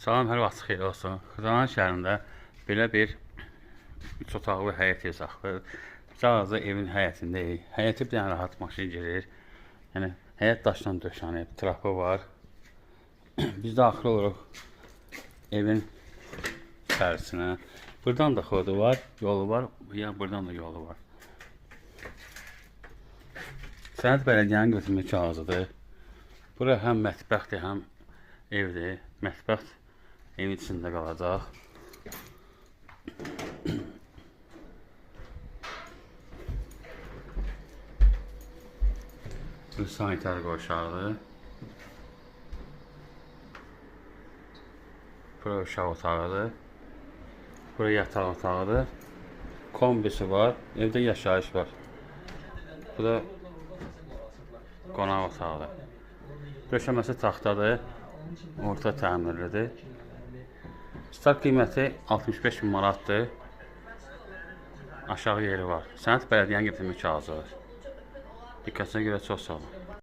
Salam, hər vaxt xeyir olsun. Xırdalan şəhərində belə bir 3 otaqlı həyət yazaqdır. Cağızda evin həyətindəyik. Həyəti bir dənə rahat maşın girir. Yəni, həyət daşdan döşənib, trapı var. Biz daxil oluruq evin içərisinə. Buradan da xodu var, yolu var. Ya buradan da yolu var. Sənəd Bələdiyyənin götürmə kağızıdır. Bura həm mətbəxdir, həm evdir. Mətbəx evin içində qalacaq. Bu sanitar qoşardır. Bura uşaq otağıdır. Bura yataq otağıdır. Kombisi var. Evdə yaşayış var. Bu da qonaq otağıdır. Döşəməsi taxtadır. Orta təmirlidir. Start qiyməti 65 min manatdır. Aşağı yeri var. Sənəd Bələdiyyənin götürmə kağızı var. Diqqətinizə görə çox sağ olun.